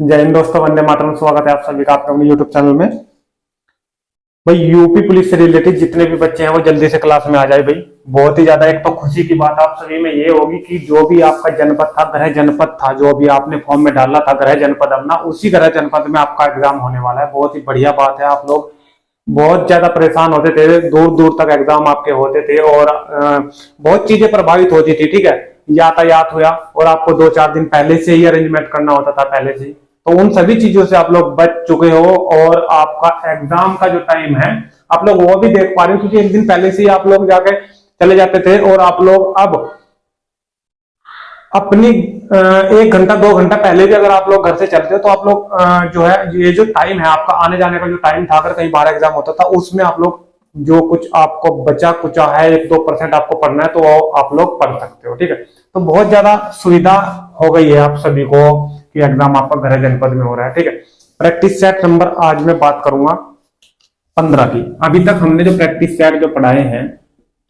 जय हिंद दोस्तों, वंदे मातरम। स्वागत है आप सभी का आपके अपने यूट्यूब चैनल में। भाई यूपी पुलिस से रिलेटेड जितने भी बच्चे हैं वो जल्दी से क्लास में आ जाए भाई। बहुत ही ज्यादा एक तो खुशी की बात आप सभी में ये होगी कि जो भी आपका जनपद था, गृह जनपद था, जो भी आपने फॉर्म में डाला था गृह जनपद अपना, उसी गृह जनपद में आपका एग्जाम होने वाला है। बहुत ही बढ़िया बात है। आप लोग बहुत ज्यादा परेशान होते थे, दूर दूर तक एग्जाम आपके होते थे और बहुत चीजें प्रभावित होती थी। ठीक है, यातायात हुआ और आपको 2-4 दिन पहले से ही अरेंजमेंट करना होता था पहले से ही। तो उन सभी चीजों से आप लोग बच चुके हो और आपका एग्जाम का जो टाइम है आप लोग वो भी देख पा रहे हो, क्योंकि एक दिन पहले से ही आप लोग जाके चले जाते थे और आप लोग अब अपनी 1 घंटा 2 घंटा पहले भी अगर आप लोग घर से चलते हो तो आप लोग जो है ये जो टाइम है आपका आने जाने का जो टाइम था, अगर कहीं बाहर एग्जाम होता था उसमें आप लोग जो कुछ आपको बचा कुचा है 1-2% आपको पढ़ना है तो वो आप लोग पढ़ सकते हो। ठीक है, तो बहुत ज्यादा सुविधा हो गई है आप सभी को कि एग्जाम आपका गृह जनपद में हो रहा है। ठीक है, प्रैक्टिस सेट नंबर आज मैं बात करूंगा 15 की। अभी तक हमने जो प्रैक्टिस सेट जो पढ़ाए हैं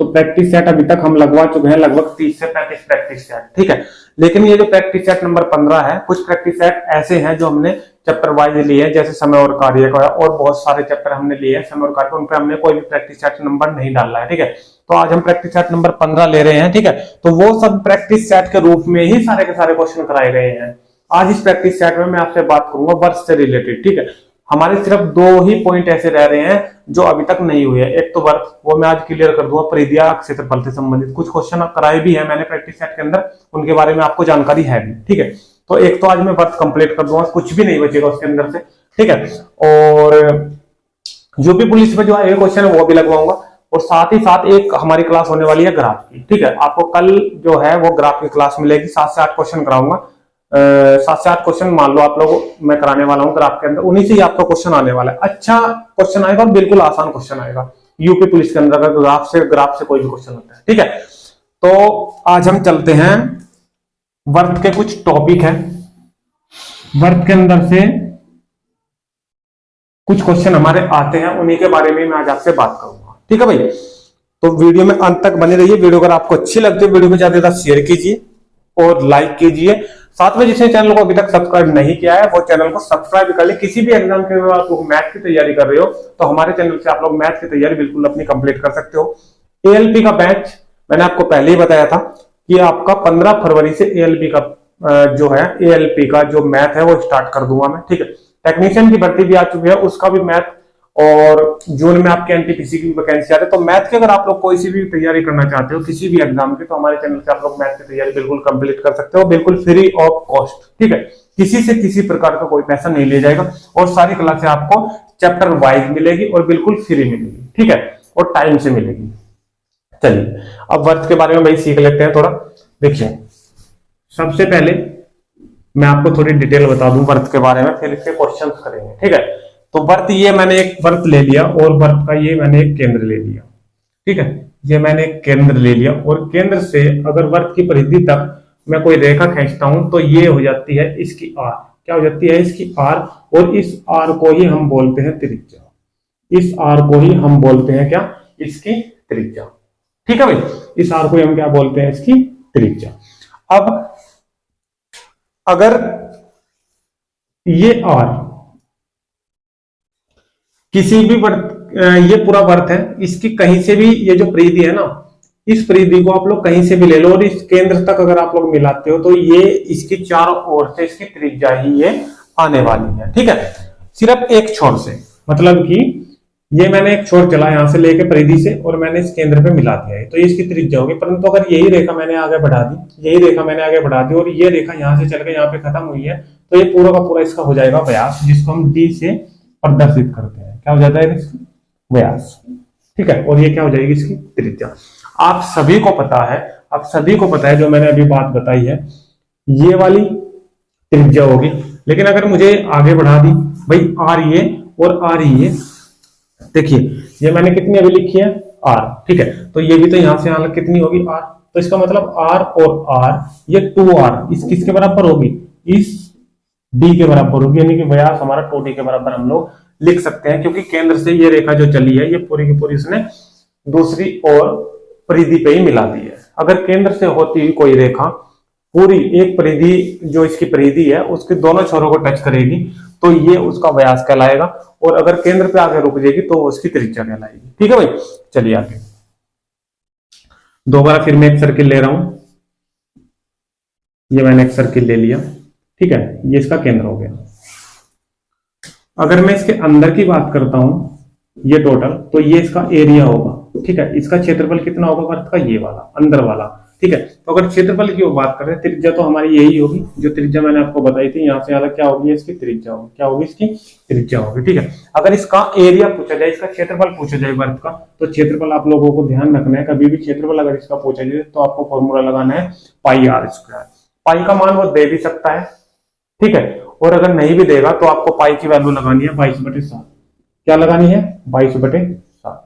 तो प्रैक्टिस सेट अभी तक हम लगवा चुके हैं लगभग 30 से 35 प्रैक्टिस सेट। ठीक है, लेकिन ये जो प्रैक्टिस सेट नंबर 15 है, कुछ प्रैक्टिस सेट ऐसे हैं जो हमने चैप्टर वाइज लिए हैं, जैसे समय और कार्य का, और बहुत सारे चैप्टर हमने लिए हैं समय और कार्य, उन पर हमने कोई भी प्रैक्टिस सेट नंबर नहीं डाला है। ठीक है, तो आज हम प्रैक्टिस सेट नंबर 15 ले रहे हैं। ठीक है, तो वो सब प्रैक्टिस सेट के रूप में ही सारे के सारे क्वेश्चन कराए गए हैं। आज इस प्रैक्टिस सेट में मैं आपसे बात करूंगा वर्ष से रिलेटेड। ठीक है, हमारे सिर्फ 2 ही पॉइंट ऐसे रह रहे हैं जो अभी तक नहीं हुए हैं। एक तो वर्ष, वो मैं आज क्लियर कर दूंगा, परिधिया क्षेत्रफल से संबंधित कुछ क्वेश्चन कराए भी है मैंने प्रैक्टिस सेट के अंदर, उनके बारे में आपको जानकारी है भी। ठीक है, तो एक तो आज मैं वर्ष कंप्लीट कर दूंगा, कुछ भी नहीं बचेगा उसके अंदर से। ठीक है, और यूपी पुलिस में जो है क्वेश्चन है वो भी लगवाऊंगा, और साथ ही साथ एक हमारी क्लास होने वाली है ग्राफ की। ठीक है, आपको कल जो है वो ग्राफ की क्लास मिलेगी, 7 से 8 क्वेश्चन कराऊंगा। 7 से 8 क्वेश्चन मान लो आप लोग मैं कराने वाला हूँ ग्राफ के अंदर, उन्हीं से ही आपका क्वेश्चन आने वाला है। अच्छा क्वेश्चन आएगा और बिल्कुल आसान क्वेश्चन आएगा यूपी पुलिस के अंदर अगर ग्राफ से कोई भी क्वेश्चन होता है। ठीक है, तो आज हम चलते हैं वर्त के कुछ टॉपिक है, वर्त के अंदर से कुछ क्वेश्चन हमारे आते हैं, उन्हीं के बारे में मैं आज आपसे बात करूंगा। ठीक है भाई, तो वीडियो में अंत तक बने रहिए। वीडियो अगर आपको अच्छी लगती है वीडियो को ज्यादा शेयर कीजिए और लाइक कीजिए। साथ में जिसने चैनल को अभी तक सब्सक्राइब नहीं किया है वो चैनल को सब्सक्राइब कर ले। किसी भी एग्जाम के लिए आप लोग मैथ की तैयारी कर रहे हो तो हमारे चैनल से आप लोग मैथ की तैयारी बिल्कुल अपनी कंप्लीट कर सकते हो। एएलपी का बैच मैंने आपको पहले ही बताया था कि आपका 15 फरवरी से एएलपी का जो है एएलपी का जो मैथ है वो स्टार्ट कर दूंगा मैं। ठीक है, टेक्नीशियन की भर्ती भी आ चुकी है, उसका भी मैथ, और जून में आपके एनटीपीसी की वैकेंसी आ रही है। तो मैथ की अगर आप लोग कोई सी भी तैयारी करना चाहते हो किसी भी एग्जाम की, तो हमारे चैनल से आप लोग मैथ की तैयारी बिल्कुल कंप्लीट कर सकते हो, बिल्कुल फ्री ऑफ कॉस्ट। ठीक है, किसी से किसी प्रकार का कोई पैसा नहीं लिया जाएगा और सारी क्लासें आपको चैप्टर वाइज मिलेगी और बिल्कुल फ्री मिलेगी। ठीक है, और टाइम से मिलेगी। चलिए अब वर्थ के बारे में भाई सीख लेते हैं थोड़ा। देखिए, सबसे पहले मैं आपको थोड़ी डिटेल बता दूं वर्थ के बारे में, फिर इसके क्वेश्चंस करेंगे। ठीक है, तो वर्त ये मैंने एक वर्त ले लिया और वर्त का ये मैंने एक केंद्र ले लिया। ठीक है, ये मैंने एक केंद्र ले लिया और केंद्र से अगर वर्त की परिधि तक मैं कोई रेखा खींचता हूं तो ये हो जाती है इसकी आर। क्या हो जाती है? इसकी आर, और इस आर को ही हम बोलते हैं त्रिज्या। इस आर को ही हम बोलते हैं क्या? इसकी त्रिज्या। ठीक है भाई, इस आर को हम क्या बोलते हैं? इसकी त्रिज्या। अब अगर ये आर किसी भी वर्त, ये पूरा वर्त है, इसकी कहीं से भी ये जो परिधि है ना, इस परिधि को आप लोग कहीं से भी ले लो और इस केंद्र तक अगर आप लोग मिलाते हो तो ये इसकी चारों ओर से इसकी त्रिज्या ही ये आने वाली है। ठीक है, सिर्फ एक छोर से, मतलब कि ये मैंने एक छोर चला यहां से लेके परिधि से और मैंने इस केंद्र पे मिला दिया है तो ये इसकी त्रिज्या होगी। परंतु अगर यही रेखा मैंने आगे बढ़ा दी, यही रेखा मैंने आगे बढ़ा दी और ये रेखा यहां से चल के यहाँ पे खत्म हुई है तो ये पूरा का पूरा इसका हो जाएगा व्यास, जिसको हम डी से प्रदर्शित करते हैं। क्या हो जाता है? व्यास। ठीक है, और ये क्या हो जाएगी? इसकी त्रिज्या। आप सभी को पता है, आप सभी को पता है जो मैंने अभी बात बताई है, ये वाली त्रिज्या होगी। लेकिन अगर मुझे आगे बढ़ा दी भाई आर ये और आर ये, देखिए ये मैंने कितनी अभी लिखी है? आर। ठीक है, तो ये भी तो यहां से यहां कितनी होगी? आर। तो इसका मतलब आर और आर ये 2r इस किसके बराबर होगी? इस डी के बराबर होगी, यानी कि व्यास हमारा 2d के बराबर हम लोग लिख सकते हैं, क्योंकि केंद्र से ये रेखा जो चली है ये पूरी की पूरी इसने दूसरी ओर परिधि पे ही मिला दी है। अगर केंद्र से होती हुई कोई रेखा पूरी एक परिधि जो इसकी परिधि है उसके दोनों छोरों को टच करेगी तो ये उसका व्यास कहलाएगा, और अगर केंद्र पे आगे रुक जाएगी तो उसकी त्रिज्या कहलाएगी। ठीक है भाई, चलिए आगे। दोबारा फिर मैं एक सर्किल ले रहा हूं, ये मैंने एक सर्किल ले लिया। ठीक है, ये इसका केंद्र हो गया। अगर मैं इसके अंदर की बात करता हूं, ये टोटल, तो ये इसका एरिया होगा। ठीक है, इसका क्षेत्रफल कितना होगा वर्त का, ये वाला अंदर वाला। ठीक है, तो अगर क्षेत्रफल की बात करें, त्रिज्या तो हमारी यही होगी, जो त्रिज्या मैंने आपको बताई थी। यहाँ से ज्यादा क्या होगी, इसकी त्रिज्या होगी। क्या होगी, इसकी त्रिज्या होगी। ठीक है, अगर इसका एरिया पूछा जाए, इसका क्षेत्रफल पूछा जाए वर्त का, तो क्षेत्रफल आप लोगों को ध्यान रखना है, कभी भी क्षेत्रफल अगर इसका पूछा जाए तो आपको फॉर्मूला लगाना है पाई आर स्क्वायर। पाई का मान वो दे भी सकता है, ठीक है, और अगर नहीं भी देगा तो आपको पाई की वैल्यू लगानी है 22/7। क्या लगानी है, 22/7।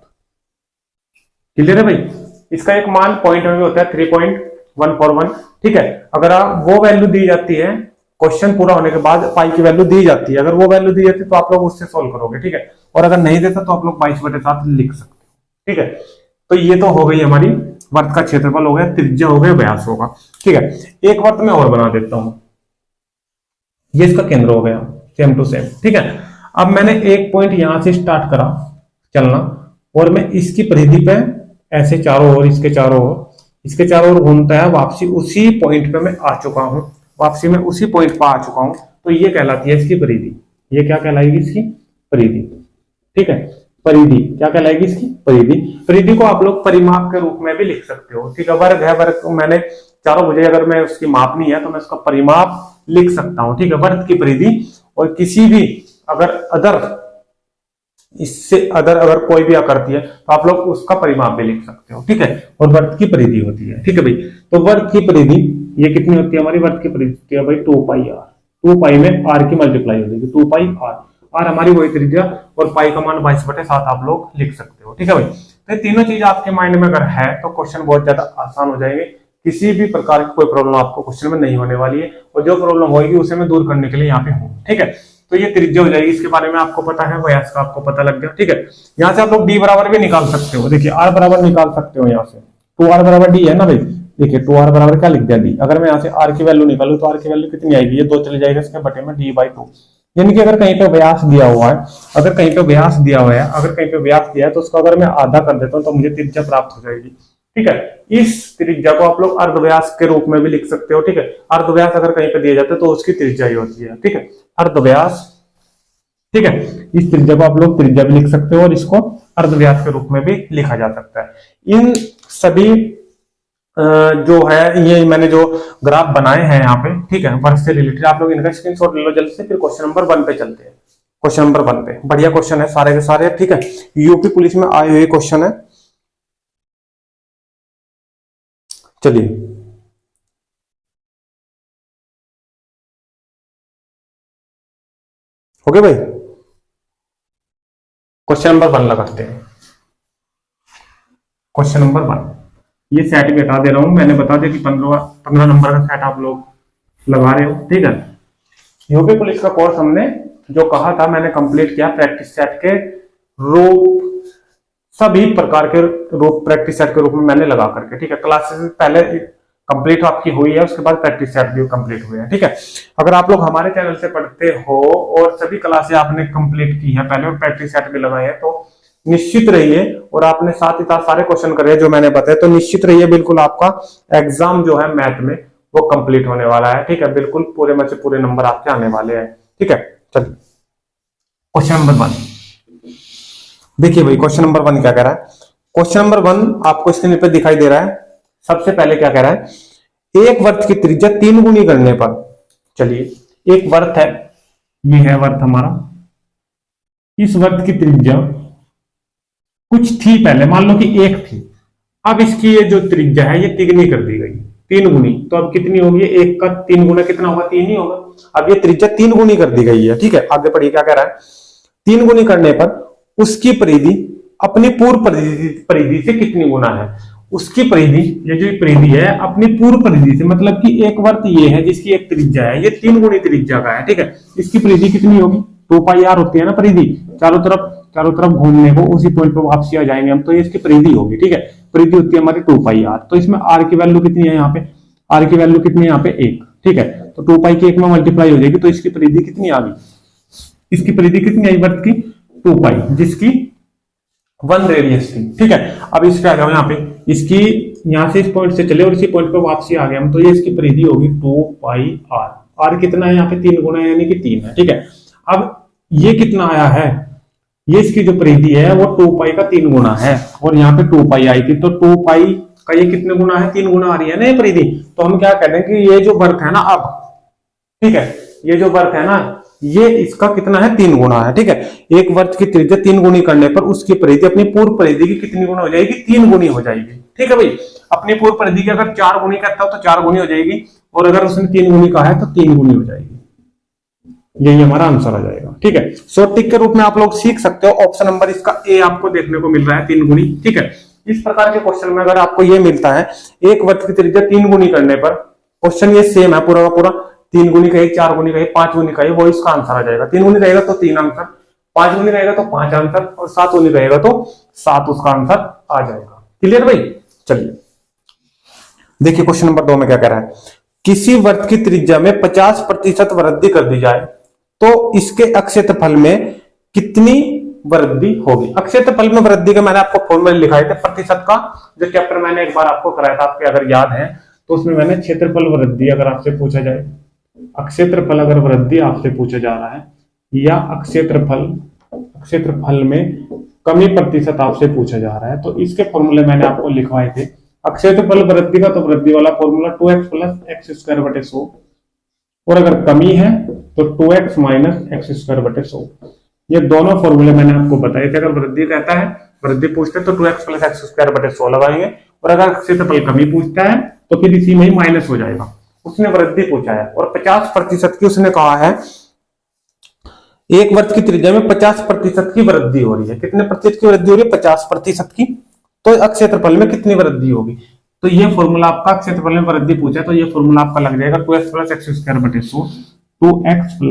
क्लियर है भाई। इसका एक मान पॉइंट में होता है 3.141। ठीक है, अगर आप वो वैल्यू दी जाती है, क्वेश्चन पूरा होने के बाद पाई की वैल्यू दी जाती है, अगर वो वैल्यू दी जाती है तो आप लोग उससे सोल्व करोगे। ठीक है, और अगर नहीं देता तो आप लोग 22/7 लिख सकते हो। ठीक है, तो ये तो हो गई हमारी वर्त का क्षेत्रफल हो गया, त्रिज्या हो गया, व्यास होगा। ठीक है, एक वर्त में और बना देता हूं, ये इसका केंद्र हो गया, सेम टू सेम। ठीक है, अब मैंने एक पॉइंट यहां से स्टार्ट करा चलना, और मैं इसकी परिधि पे ऐसे चारों ओर, इसके चारों ओर घूमता है, वापसी उसी पॉइंट पे मैं आ चुका हूं, वापसी में उसी पॉइंट पर आ चुका हूं, तो ये कहलाती है इसकी परिधि। ये क्या कहलाएगी, इसकी परिधि। ठीक है, परिधि क्या कहलाएगी, इसकी परिधि। परिधि को आप लोग परिमाप के रूप में भी लिख सकते हो। ठीक है, वर्ग है, वर्ग मैंने चारों भुजाएं अगर मैं उसकी मापनी है तो मैं उसका परिमाप लिख सकता हूं। ठीक है, वर्ग की परिधि, और किसी भी अगर इससे अगर कोई भी आकृति है तो आप लोग उसका परिमाप भी लिख सकते हो। ठीक है, और वर्ग की परिधि होती है। ठीक है भाई, तो वर्ग की परिधि ये कितनी होती है, हमारी वर्ग की परिधि है भाई 2πr। 2π में r की मल्टीप्लाई हो जाएगी, 2πr। r हमारी वही त्रिज्या, और पाई का मान 22/7 आप लोग लिख सकते हो। ठीक है भाई, तो ये तीनों चीज आपके माइंड में अगर है तो क्वेश्चन बहुत ज्यादा आसान हो जाएंगे। किसी भी प्रकार की कोई प्रॉब्लम आपको क्वेश्चन में नहीं होने वाली है, और जो प्रॉब्लम होगी उसे मैं दूर करने के लिए यहाँ पे हूँ। ठीक है, तो ये त्रिज्या हो जाएगी, इसके बारे में आपको पता है, व्यास का आपको पता लग गया। ठीक है, यहाँ से आप लोग d बराबर भी निकाल सकते हो। देखिए r बराबर निकाल सकते हो, यहाँ से 2r बराबर d है ना भाई। देखिए 2r बराबर क्या लिख दिया, d। अगर मैं यहाँ से r की वैल्यू निकालू तो r की वैल्यू कितनी आएगी, ये 2 चले जाएगा इसके बटे में d/2। यानी कि अगर कहीं पे व्यास दिया हुआ है, अगर कहीं पे व्यास दिया है तो उसको अगर मैं आधा कर देता हूँ तो मुझे त्रिज्या प्राप्त हो जाएगी। ठीक है, इस त्रिज्या को आप लोग अर्धव्यास के रूप में भी लिख सकते हो। ठीक है, अर्धव्यास अगर कहीं पे दिया जाता है तो उसकी त्रिज्या ही होती है। ठीक है, अर्धव्यास। ठीक है, इस त्रिज्या को आप लोग त्रिज्या भी लिख सकते हो, और इसको अर्धव्यास के रूप में भी लिखा जा सकता है। इन सभी जो है, ये मैंने जो ग्राफ बनाए हैं यहाँ पे, ठीक है, वर्ग से रिलेटेड, आप लोग इनका स्क्रीनशॉट ले लो जल्दी से। फिर क्वेश्चन नंबर 1 पे चलते हैं। क्वेश्चन नंबर 1 पे बढ़िया क्वेश्चन है सारे के सारे। ठीक है, यूपी पुलिस में आए हुए क्वेश्चन है। चलिए, ओके भाई, क्वेश्चन नंबर 1 लगाते हैं। क्वेश्चन नंबर 1, ये सेट भी हटा दे रहा हूं, मैंने बता दिया कि 15 नंबर का सेट आप लोग लगा रहे हो। ठीक है, यूपी पुलिस का कोर्स हमने जो कहा था मैंने कंप्लीट किया, प्रैक्टिस सेट के रूप, सभी प्रकार के रूप प्रैक्टिस सेट के रूप में मैंने लगा करके। ठीक है, क्लासेस पहले कंप्लीट आपकी हुई है, उसके बाद प्रैक्टिस सेट भी कंप्लीट हुए हैं। ठीक है, अगर आप लोग हमारे चैनल से पढ़ते हो और सभी क्लासेस आपने कंप्लीट की है पहले, और प्रैक्टिस सेट भी लगाए हैं, तो निश्चित रहिए, और आपने साथ ही साथ सारे क्वेश्चन करे जो मैंने बताया, तो निश्चित रहिए बिल्कुल आपका एग्जाम जो है मैथ में वो कंप्लीट होने वाला है। ठीक है, बिल्कुल पूरे में से पूरे नंबर आपके आने वाले हैं। ठीक है, चलिए क्वेश्चन नंबर 1 देखिए भाई। क्वेश्चन नंबर 1 क्या कह रहा है, क्वेश्चन नंबर 1 आपको स्क्रीन पे दिखाई दे रहा है। सबसे पहले क्या कह रहा है, एक वर्त की त्रिज्या 3 गुनी करने पर, चलिए एक वर्त है, ये है वर्त हमारा, इस वर्त की त्रिज्या कुछ थी पहले, मान लो कि 1 थी, अब इसकी ये जो त्रिज्या है ये तिगुनी कर दी गई, 3 गुनी। तो अब कितनी होगी, 1 का 3 गुना कितना होगा, 3 ही होगा। अब ये त्रिज्या 3 गुनी कर दी गई है। ठीक है, आगे पढ़िए क्या कह रहा है, 3 गुनी करने पर उसकी परिधि अपनी पूर्व परिधि से कितनी गुना है। उसकी परिधि, ये जो परिधि है अपनी पूर्व परिधि से, मतलब कि एक वर्त ये है जिसकी एक त्रिज्या है, ये 3 गुनी त्रिज्या का है। ठीक है, इसकी परिधि कितनी होगी, 2πr होती है ना परिधि, चारों तरफ घूमने को उसी पॉइंट पे वापसी आ जाएंगे हम, तो ये इसकी परिधि होगी। ठीक है, परिधि होती है हमारी 2πr। तो इसमें r की वैल्यू कितनी है, यहाँ पे आर की वैल्यू कितनी है यहाँ पे 1, ठीक है। तो 2 पाई की 1 में मल्टीप्लाई हो जाएगी, तो इसकी परिधि कितनी आ गई, इसकी परिधि कितनी आई वर्त की 2 पाई, जिसकी 1 रेडियस थी, ठीक है। अब इसका आ गया यहाँ पे, इसकी यहां से इस पॉइंट से चले और इसी पॉइंट पे वापसी आ गए हम, तो ये इसकी परिधि होगी 2 पाई आर। आर कितना है यहाँ पे 3 गुना है, यानी कि 3 है, ठीक है। अब ये कितना आया है, ये इसकी जो परिधि है वो 2 पाई का 3 गुना है, और यहाँ पे 2 पाई आई थी, तो 2 पाई का ये कितने गुना है, 3 गुना आ रही है ना ये परिधि। तो हम क्या कहते हैं कि ये जो वर्क है ना, अब ठीक है, ये जो वर्क है ना, ये इसका कितना है 3 गुना है, ठीक है। एक वर्ग की त्रिज्या 3 गुनी करने पर उसकी परिधि अपनी पूर्व परिधि की कितनी गुना हो जाएगी, 3 गुनी हो जाएगी, ठीक है भाई। अपनी पूर्व परिधि की अगर 4 गुनी करता हो तो 4 गुनी हो जाएगी, और अगर उसने 3 गुनी कहा है तो 3 गुनी हो जाएगी। यही हमारा आंसर आ जाएगा, ठीक है। शॉर्ट टिक के रूप में आप लोग सीख सकते हो, ऑप्शन नंबर इसका ए आपको देखने को मिल रहा है 3 गुनी, ठीक है। इस प्रकार के क्वेश्चन में अगर आपको ये मिलता है एक वर्ग की त्रिज्या 3 गुनी करने पर, क्वेश्चन ये सेम है पूरा का पूरा, 3 गुनी कहे, 4 गुनी कहे, 5 गुनी कहे, वो इसका आंसर आ जाएगा। 3 गुनी रहेगा तो 3 आंसर, 5 गुनी रहेगा तो 5 आंसर, और 7 गुनी रहेगा तो 7 उसका आंसर आ जाएगा। क्लियर भाई, चलिए देखिए क्वेश्चन नंबर 2 में क्या कह रहा है, किसी वृत्त की त्रिज्या में 50% वृद्धि कर दी जाए तो इसके अक्षेत्रफल में कितनी वृद्धि होगी। अक्षेत्रफल में वृद्धि का मैंने आपको फॉर्मूला लिखाए थे प्रतिशत का, जो चैप्टर मैंने एक बार आपको कराया था, आपके अगर याद है तो उसमें मैंने क्षेत्रफल वृद्धि अगर आपसे पूछा जाए, अक्षेत्रफल अगर वृद्धि आपसे पूछा जा रहा है, या अक्षेत्रफल में कमी प्रतिशत आपसे पूछा जा रहा है, तो इसके फॉर्मूले मैंने आपको लिखवाए थे। अक्षेत्रफल वृद्धि का तो वृद्धि वाला फॉर्मूला 2x + x² / 100, और अगर कमी है तो 2x - x² / 100। ये दोनों फॉर्मूले मैंने आपको बताए थे। अगर वृद्धि कहता है, वृद्धि पूछते तो 2x + x² / 100 लगाएंगे, और अगर क्षेत्रफल कमी पूछता है तो फिर इसी में ही माइनस हो जाएगा। उसने वृद्धि पूछा है और 50% की उसने कहा है, एक वर्ग की त्रिज्या में 50% की वृद्धि हो रही है। कितने प्रतिशत की वृद्धि हो रही है, 50% की, तो अक्षेत्रफल में कितनी वृद्धि होगी। तो ये फॉर्मूला आपका क्षेत्रफल में वृद्धि पूछा है, तो ये फॉर्मूला आपका लग जाएगा 2x + x² / 100, 2x +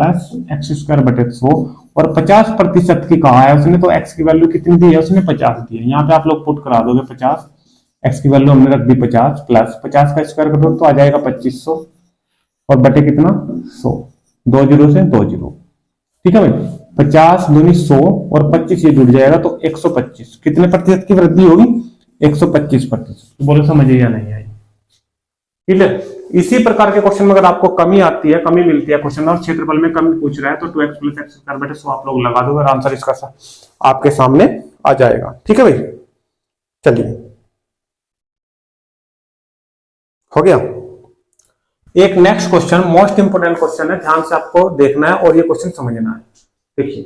x² / 100, और 50% की कहा है उसने, तो x की वैल्यू कितनी दी है उसने, 50 दी है। यहाँ पे आप लोग पुट करा दोगे 50, x की वैल्यू हमने रख दी 50, प्लस 50 का स्क्वायर करो तो आ जाएगा 2500, और बटे कितना 100, 2 0 से 2 0, ठीक है भाई। 50 दूनी 100 और 25 ये जुड़ जाएगा तो 125। कितने प्रतिशत की वृद्धि होगी, 125%। बोलो समझिए या नहीं आई, क्लियर। इसी प्रकार के क्वेश्चन में अगर आपको कमी आती है, कमी मिलती है क्वेश्चन और क्षेत्रफल में कमी पूछ रहा है, तो 2x + x² / 100 आप लोग लगा दो और आंसर इसका आपके सामने आ जाएगा, ठीक है भाई। चलिए हो गया। एक next question most important question है, ध्यान से आपको देखना है और ये क्वेश्चन समझना है। देखिए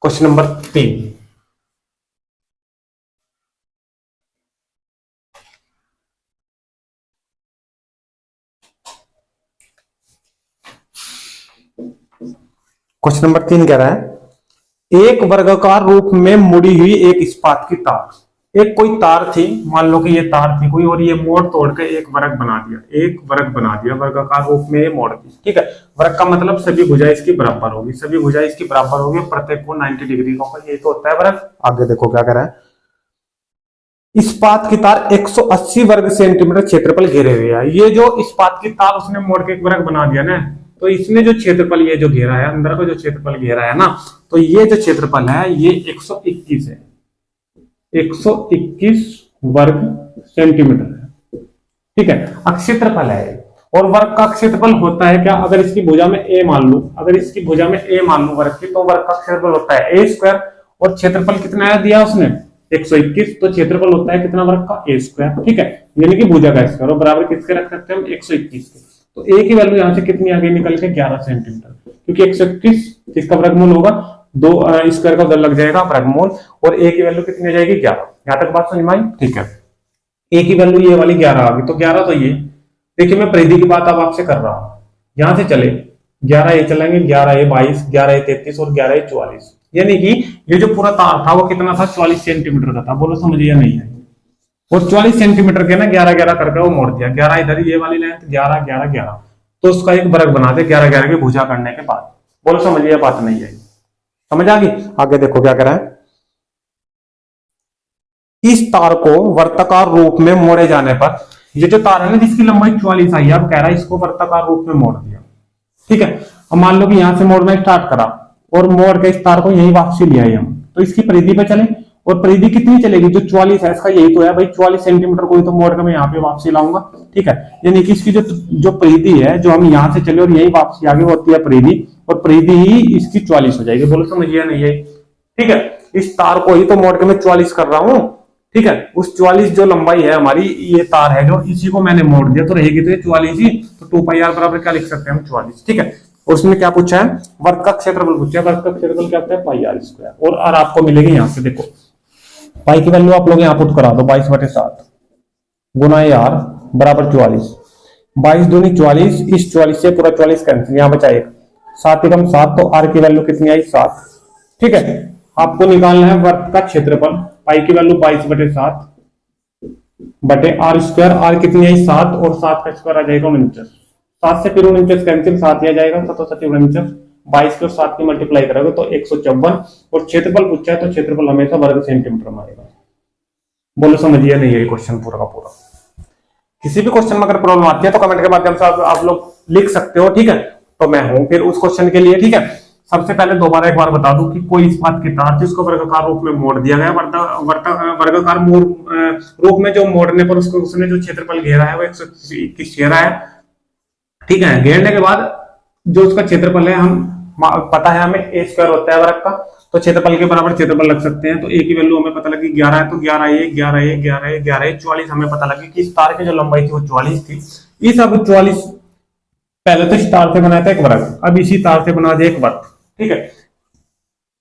क्वेश्चन नंबर 3, क्वेश्चन नंबर 3 कह रहा है, एक वर्गाकार रूप में मुड़ी हुई एक इस्पात की तार, एक कोई तार थी, मान लो कि ये तार थी कोई, और ये मोड़ तोड़ के एक वर्ग बना दिया, एक वर्ग बना दिया वर्गाकार रूप में, ये मोड़ दी, ठीक है। वर्ग का मतलब सभी भुजाएं इसकी बराबर होगी, सभी भुजाएं इसकी बराबर होगी, प्रत्येक कोण 90 डिग्री का होगा, ये तो होता है वर्ग। आगे देखो क्या कह रहा है, इस्पात की तार 180 वर्ग सेंटीमीटर क्षेत्रफल घेरे हुए है। ये जो इस्पात की तार उसने मोड़ के एक वर्ग बना दिया ना, तो इसने जो क्षेत्रफल ये जो घेरा है, अंदर का जो क्षेत्रफल घेरा है ना, तो ये जो क्षेत्रफल है ये 121 है, 121 वर्ग सेंटीमीटर है, ठीक है। अक्षेत्रफल है, और वर्ग का क्षेत्रफल होता है क्या, अगर इसकी भुजा में a मान लो, अगर इसकी भुजा में a मान लो वर्ग की, तो वर्ग का क्षेत्रफल होता है a², और क्षेत्रफल कितना दिया उसने 121, तो क्षेत्रफल होता है कितना वर्ग का a², ठीक है। यानी कि भुजा का स्क्वायर, और बराबर किसके रख सकते हैं हम 121 के, तो a की वैल्यू यहाँ से कितनी आ गई निकल के 11 सेंटीमीटर, क्योंकि 121 इसका वर्गमूल होगा, 2 स्क्वायर का उधर लग जाएगा वर्गमूल, और a की वैल्यू कितनी आ जाएगी 11। यहां तक बात समझ में आई, ठीक है। a की वैल्यू ये वाली 11 आ गई, तो 11 तो ये देखिए, मैं परिधि की बात अब आपसे कर रहा हूं, यहां से चले 11 ये चलेंगे, 11 ये 22, 11 ये 33 और 11 ये 44, यानी कि ये जो पूरा तार था वो कितना था, 44 सेंटीमीटर का था। बोलो समझिए या नहीं है, और 44 सेंटीमीटर के ना 11 11 करके वो मोड़ दिया, 11 इधर ये वाली लेंथ 11 11 11, तो उसका एक वर्ग बना दे 11 11 की भुजा करने के बाद। बोलो समझिए बात नहीं आई, समझ आ गई। आगे देखो क्या कर रहा है, इस तार को वर्ताकार रूप में मोड़े जाने पर ये जो तार है ना जिसकी लंबाई 44 आई है, अब कह रहा है इसको वृत्ताकार रूप में मोड़ दिया। ठीक है, अब मान लो कि यहां से मोड़ना स्टार्ट करा और मोड़ के इस तार को यही वापसी ले आए हम, तो इसकी परिधि पे चले, और परिधि कितनी चलेगी, जो 44 है इसका यही तो है भाई, 44 सेंटीमीटर को ही तो मोड़ के मैं यहाँ पे वापसी लाऊंगा। ठीक है, यानी कि इसकी जो परिधि है, जो हम यहाँ से चले और यही वापसी आगे होती है परिधि, और परिधि ही इसकी 44 हो जाएगी। बोलो समझिए नहीं है? ठीक है, इस तार को ही तो मोड़ के मैं 44 कर रहा हूँ। ठीक है, उस 44 जो लंबाई है हमारी, ये तार है जो, इसी को मैंने मोड़ दिया तो रहेगी तो ये 44 ही, तो 2πr बराबर क्या लिख सकते हैं हम, 44। ठीक है, और उसमें क्या पूछा है, वर्ग का क्षेत्रफल पूछा है। वर्ग का क्षेत्रफल क्या होता है, πr², और आर आपको मिलेगी यहाँ से, देखो पाई की वैल्यू आप लोग यहाँ पुट करा दो, 22/7 गुना आर बराबर 44, 22 दूनी 44, इस 44 से पूरा 44 कैंसिल, यहाँ बचा 1, 7 एकम 7, तो आर की वैल्यू कितनी आई, 7। ठीक है, आपको निकालना है वर्ग का क्षेत्रफल, पाई की वैल्यू 22/7 बटे r², आर कितनी आई 7, और 7 का स्क्वायर आ जाएगा 49, 7 से फिर 49 कैंसिल, 7 आ जाएगा, 7 49, 22 के और 7 की मल्टीप्लाई करोगे तो 154, और क्षेत्रफल पूछा है तो क्षेत्रफल हमेशा वर्ग सेंटीमीटर में आएगा। बोलो समझिए नहीं है क्वेश्चन पूरा का पूरा। किसी भी क्वेश्चन में अगर प्रॉब्लम आती है तो कमेंट के माध्यम से आप लोग लिख सकते हो। ठीक है, तो मैं हूं फिर उस क्वेश्चन के लिए। ठीक है, सबसे पहले दोबारा एक बार बता दूं कि कोई इस्पात की तार जिसको वर्गाकार रूप में मोड़ दिया गया, वर्गाकार रूप में जो मोड़ने पर उसको उसने जो क्षेत्रफल घेरा है वो 121 घेरा है। ठीक है, घेरने के बाद जो उसका क्षेत्रफल है, हम पता है हमें a² होता है वर्ग का, तो क्षेत्रफल के बराबर क्षेत्रफल रख सकते हैं। तो a की वैल्यू हमें पता लगी 11 है, तो 11 44 हमें पता लगी कि इस तार की जो लंबाई थी वो 44 थी। इस अब 44 पहले तो इस तार से बनाया था एक वर्ग, अब इसी तार से बना दिया एक वर्ग। ठीक है,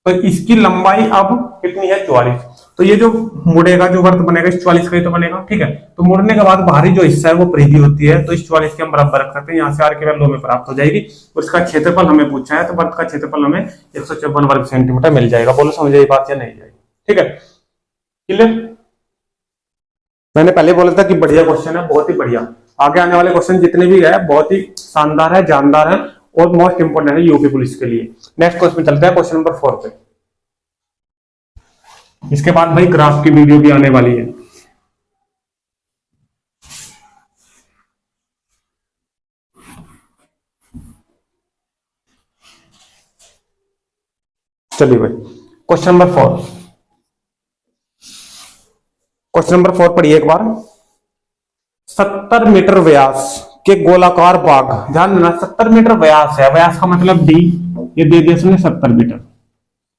तो इसकी लंबाई अब कितनी है, 44, तो ये जो मुड़ेगा, जो वर्ग बनेगा इस 44 का ही तो बनेगा। ठीक है, तो मुड़ने के बाद बाहरी जो हिस्सा है वो परिधि होती है, तो इस 44 के हम बराबर रख सकते हैं, यहाँ से आर की वैल्यू हमें प्राप्त हो जाएगी। उसका क्षेत्रफल हमें पूछा है, तो वर्ग का क्षेत्रफल हमें 154 वर्ग सेंटीमीटर मिल जाएगा। बोलो समझे ये बात या नहीं जाएगी? ठीक है, क्लियर? मैंने पहले बोला था कि बढ़िया क्वेश्चन है, बहुत ही बढ़िया। आगे आने वाले क्वेश्चन जितने भी है बहुत ही शानदार है, जानदार है, और मोस्ट इंपोर्टेंट है यूपी पुलिस के लिए। नेक्स्ट क्वेश्चन चलते हैं, क्वेश्चन नंबर 4 पे। इसके बाद भाई ग्राफ की वीडियो भी आने वाली है। चलिए भाई, क्वेश्चन नंबर 4, क्वेश्चन नंबर 4 पढ़िए एक बार। 70 मीटर व्यास के गोलाकार बाग, ध्यान देना 70 मीटर व्यास है, व्यास का मतलब डी, ये दे दिया उसने 70 मीटर,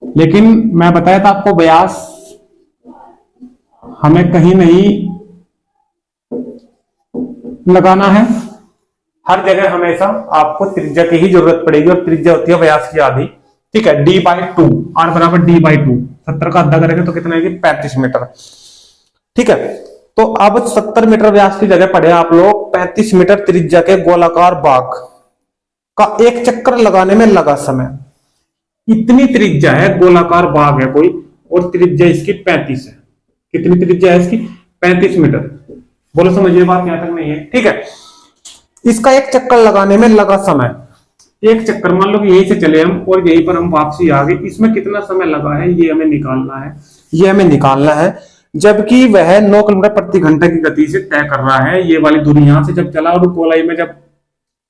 लेकिन मैं बताया था आपको व्यास हमें कहीं नहीं लगाना है, हर जगह हमेशा आपको त्रिज्या की ही जरूरत पड़ेगी, और त्रिज्या होती है व्यास की आधी। ठीक है, d/2, r बराबर d/2, 70 का आधा करेंगे तो कितना है, 35 मीटर। ठीक है, तो अब 70 मीटर व्यास की जगह पड़े आप लोग 35 मीटर त्रिज्या के गोलाकार बाग का एक चक्कर लगाने में लगा समय। इतनी त्रिज्या है, गोलाकार बाग है कोई, और त्रिज्या इसकी 35 है। कितनी त्रिज्या है इसकी, 35 मीटर। बोलो समझिए बात यहां तक नहीं है? ठीक है, इसका एक चक्कर लगाने में लगा समय, एक चक्कर मान लो कि यहीं से चले हम और यहीं पर हम वापसी आ गए, इसमें कितना समय लगा है ये हमें निकालना है, ये हमें निकालना है। जबकि वह 9 किलोमीटर प्रति घंटे की गति से तय कर रहा है ये वाली दूरी, यहां से जब चला और गोलाई में जब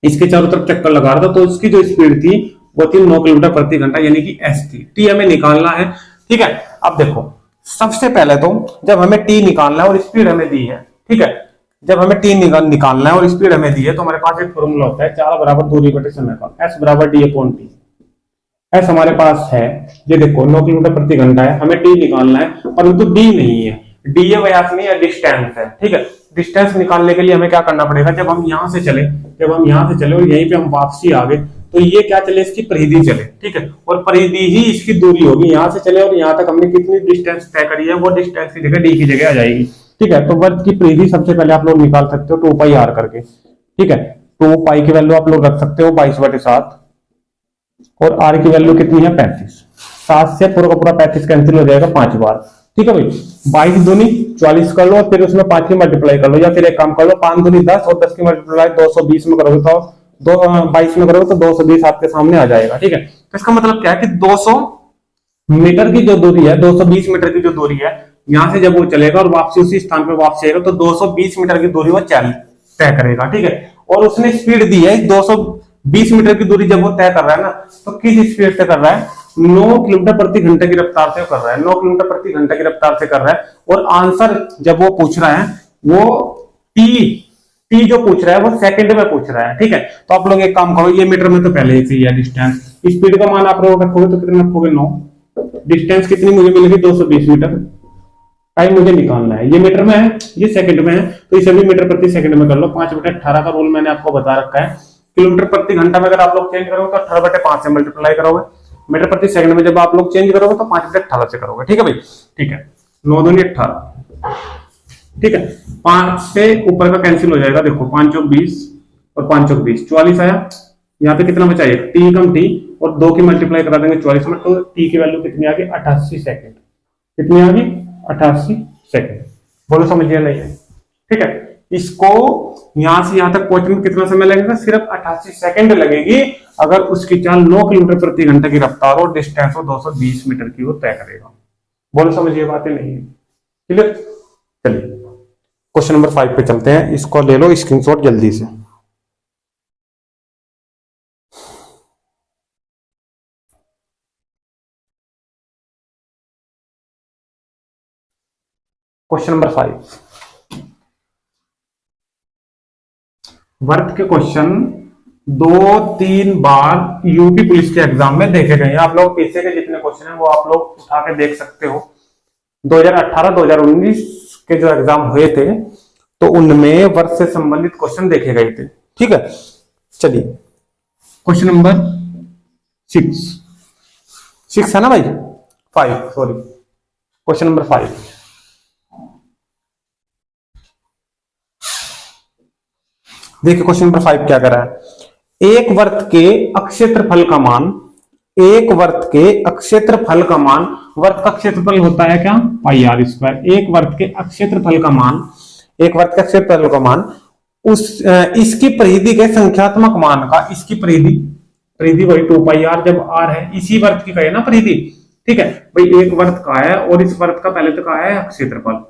इसके चारों तरफ चक्कर लगा रहा था तो इसकी जो स्पीड थी वो थी 9 किलोमीटर प्रति घंटा, यानी कि s थी। टी हमें निकालना है। ठीक है, अब देखो सबसे पहले तो जब हमें टी निकालना है और स्पीड हमें दी है, ठीक है, जब हमें टी निकालना है और स्पीड हमें दी है तो हमारे पास एक फॉर्मूला होता है, चाल बराबर दूरी बटे समय का, s बराबर d/t। एस हमारे पास है, ये देखो 9 किलोमीटर प्रति घंटा है, हमें टी निकालना है, परंतु डी नहीं है, डी ये व्यास नहीं है, डिस्टेंस है। ठीक है, डिस्टेंस निकालने के लिए हमें क्या करना पड़ेगा, जब हम यहां से चले और यहीं पे हम वापसी आ गए तो ये क्या चले, इसकी परिधि चले। ठीक है, और परिधि ही इसकी दूरी होगी, यहां से चले और यहां तक हमने कितनी डिस्टेंस तय करी है वो डिस्टेंस की जगह डी की जगह आ जाएगी। ठीक है, तो वर्ग की परिधि सबसे पहले आप लोग निकाल सकते हो 2πr करके। ठीक है, 2π की वैल्यू आप लोग रख सकते हो 22/7 और r की वैल्यू कितनी है 35, 7 से पूरा का पूरा 35 कैंसिल हो जाएगा 5 बार। ठीक है भाई, 22 दूनी 44 कर लो और फिर उसमें 5 की मल्टीप्लाई कर लो, या फिर एक काम कर लो 5 दूनी 10 और 10 की मल्टीप्लाई 220 में करोगे तो 22 में करोगे तो 220 आपके सामने आ जाएगा। ठीक है, तो इसका मतलब क्या है कि 200 मीटर की जो दूरी है, 220 मीटर की जो दूरी है यहाँ से जब वो चलेगा और वापसी उसी स्थान पे वापसी आएगा तो 220 मीटर की दूरी वो तय करेगा, ठीक है। और उसने स्पीड दी है 220 मीटर की दूरी जब वो तय कर रहा है ना, तो किस स्पीड से कर रहा है? 9 किलोमीटर प्रति घंटे की रफ्तार से कर रहा है, 9 किलोमीटर प्रति घंटे की रफ्तार से कर रहा है। और आंसर जब वो पूछ रहा है वो टी जो पूछ रहा है वो सेकंड में पूछ रहा है, ठीक है। तो आप लोग एक काम करो, ये मीटर में तो पहले ही थी डिस्टेंस, स्पीड का मान आप लोग रखोगे तो कितना रखोगे? 9। डिस्टेंस कितनी मुझे मिलेगी? 220 मीटर। टाइम मुझे निकालना है, ये मीटर में है, ये सेकंड में है, तो इसे भी मीटर प्रति सेकंड में कर लो। 5/18 का रूल मैंने आपको बता रखा है। किलोमीटर प्रति घंटा में अगर आप लोग चेंज करोगे तो 18/5 से मल्टीप्लाई करोगे। मीटर प्रति सेकंड में जब आप लोग चेंज करोगे तो 5/18 से करोगे, ठीक है भाई, ठीक है। 9 दूनी 18, ठीक है। 5 से ऊपर का कैंसिल हो जाएगा, देखो 5 चौक 20 और 5 चौक 20, 44 आया। यहाँ पे कितना बचा? टी कम टी, और 2 की मल्टीप्लाई करा देंगे 44 में, तो टी की वैल्यू कितनी आ गई? 88 सेकंड। कितनी आ गई? 88 सेकंड। बोलो समझिए नहीं है, ठीक है। इसको यहां से यहां तक पहुंचने में कितना समय लगेगा? सिर्फ 88 सेकंड लगेगी, अगर उसकी चाल 9 किलोमीटर प्रति घंटे की रफ्तार और डिस्टेंस हो 220 मीटर की वो तय करेगा। बोलो समझिए, बातें नहीं है, क्लियर। चलिए क्वेश्चन नंबर 5 पे चलते हैं, इसको ले लो स्क्रीनशॉट जल्दी से। क्वेश्चन नंबर 5, वर्त के क्वेश्चन 2-3 बार यूपी पुलिस के एग्जाम में देखे गए हैं। आप लोग पीछे के जितने क्वेश्चन हैं वो आप लोग उठा के देख सकते हो। 2018-2019 के जो एग्जाम हुए थे तो उनमें वर्त से संबंधित क्वेश्चन देखे गए थे, ठीक है। चलिए क्वेश्चन नंबर 6 है ना भाई? 5 सॉरी, क्वेश्चन नंबर 5। देखिए क्वेश्चन नंबर 5 क्या कर रहा है? एक वर्त के अक्षेत्रफल का मान, एक वर्त के अक्षेत्रफल का मान, वर्त का क्षेत्रफल होता है क्या? पाई आर स्क्वायर। एक वर्त के अक्षेत्रफल का मान, एक वर्त के क्षेत्रफल का मान उस इसकी परिधि के संख्यात्मक मान का, इसकी परिधि वही 2 पाई आर, जब आर है इसी वर्त की कहे ना परिधि, ठीक है भाई। एक वर्त का है और इस वर्त का पहले तो कहा है क्षेत्रफल,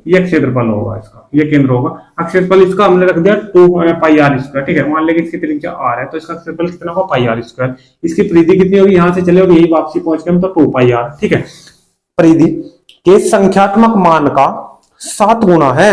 ये क्षेत्रफल होगा इसका, ये केंद्र होगा। क्षेत्रफल इसका हमने रख दिया 2 पाई आर स्क्वायर, ठीक है। मान लेंगे इसकी त्रिज्या आर है तो इसका क्षेत्रफल कितना होगा? पाई आर स्क्वायर। इसकी परिधि कितनी होगी? यहां से चले और यही वापसी पहुंच गए हम तो 2 पाई आर, ठीक है। परिधि के संख्यात्मक मान का 7 गुना है।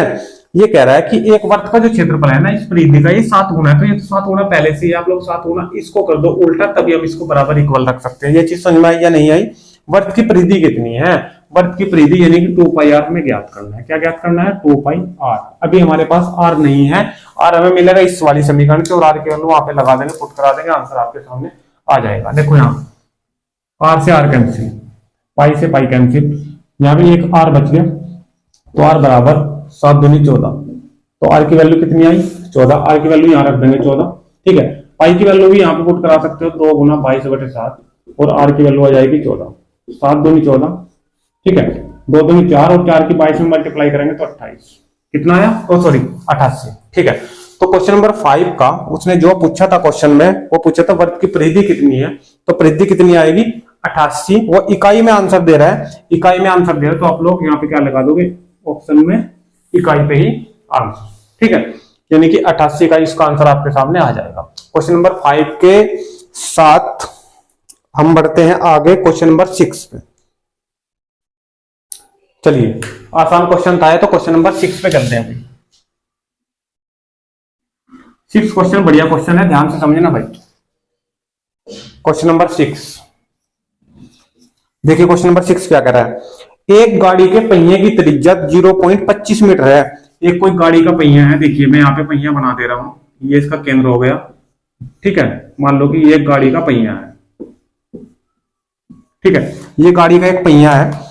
ये कह रहा है कि एक वर्त का जो क्षेत्रफल है ना, इस परिधि का ये 7 गुना है, तो ये तो 7 गुना पहले से ही, आप लोग 7 गुना इसको कर दो उल्टा, तभी हम इसको बराबर इक्वल रख सकते हैं। ये चीज समझ में आई या नहीं आई? वर्त की परिधि कितनी है? वर्त की परिधि यानी कि 2 पाई आर में ज्ञात करना है। क्या ज्ञात करना है? 2 पाई आर। अभी हमारे पास आर नहीं है, आर हमें मिलेगा इस वाली समीकरण से, और आर की वैल्यू वहां पे लगा देंगे, पुट करा देंगे, आंसर आपके सामने आ जाएगा। देखो यहाँ आर से आर कैंसिल, पाई से पाई कैंसिल, यहाँ भी एक आर बच गया, तो आर बराबर 7 दूनी 14, तो आर की वैल्यू कितनी आई? 14। आर की वैल्यू यहाँ रख देंगे 14, ठीक है। पाई की वैल्यू भी यहाँ पे पुट करा सकते हो, 2 गुना 22/7, और आर की वैल्यू आ जाएगी 14। 7 दूनी 14, ठीक है। 2 दूनी 4 और 4 की 22 में मल्टीप्लाई करेंगे तो 28। कितना आया? ओ सॉरी 88, ठीक है। तो क्वेश्चन नंबर 5 का उसने जो पूछा था क्वेश्चन में, वो पूछा था वर्त की परिधि कितनी है, तो परिधि कितनी आएगी? 88। वो इकाई में आंसर दे रहा है, इकाई में आंसर दे रहा है, तो आप लोग यहाँ पे क्या लगा दोगे? ऑप्शन में इकाई पे ही आंसर, ठीक है। यानी कि 88 का इसका आंसर आपके सामने आ जाएगा। क्वेश्चन नंबर 5 के साथ हम बढ़ते हैं आगे क्वेश्चन नंबर 6 पे। चलिए आसान क्वेश्चन था तो क्वेश्चन नंबर 6 पे चलते हैं। 6 क्वेश्चन बढ़िया क्वेश्चन है, ध्यान से समझना भाई। क्वेश्चन नंबर 6 देखिए, क्वेश्चन नंबर 6 क्या कर रहा है? एक गाड़ी के पहिए की त्रिज्या 0.25 मीटर है। एक कोई गाड़ी का पहिया है, देखिए मैं यहाँ पे पहिया बना दे रहा हूं, ये इसका केंद्र हो गया, ठीक है। मान लो कि ये गाड़ी का पहिया है, ठीक है। ये गाड़ी का एक पहिया है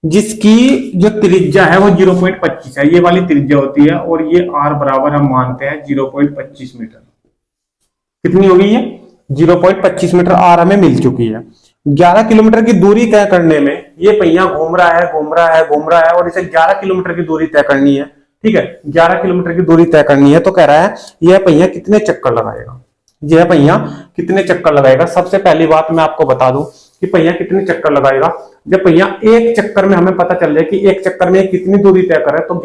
जिसकी जो त्रिज्या है वो 0.25 है, ये वाली त्रिज्या होती है, और ये आर बराबर हम मानते हैं 0.25 मीटर। कितनी होगी ये? 0.25 मीटर आर हमें मिल चुकी है। 11 किलोमीटर की दूरी तय करने में ये पहिया घूम रहा है, और इसे 11 किलोमीटर की दूरी तय करनी है, ठीक है। 11 किलोमीटर की दूरी तय करनी है, तो कह रहा है यह पहिया कितने चक्कर लगाएगा? यह पहिया कितने चक्कर लगाएगा? सबसे पहली बात मैं आपको बता दूं, कि पहिया कितने चक्कर लगाएगा। जब पहिया एक चक्कर में हमें पता चल जाए कि एक चक्कर में कितनी दूरी तय कर रहा है, तो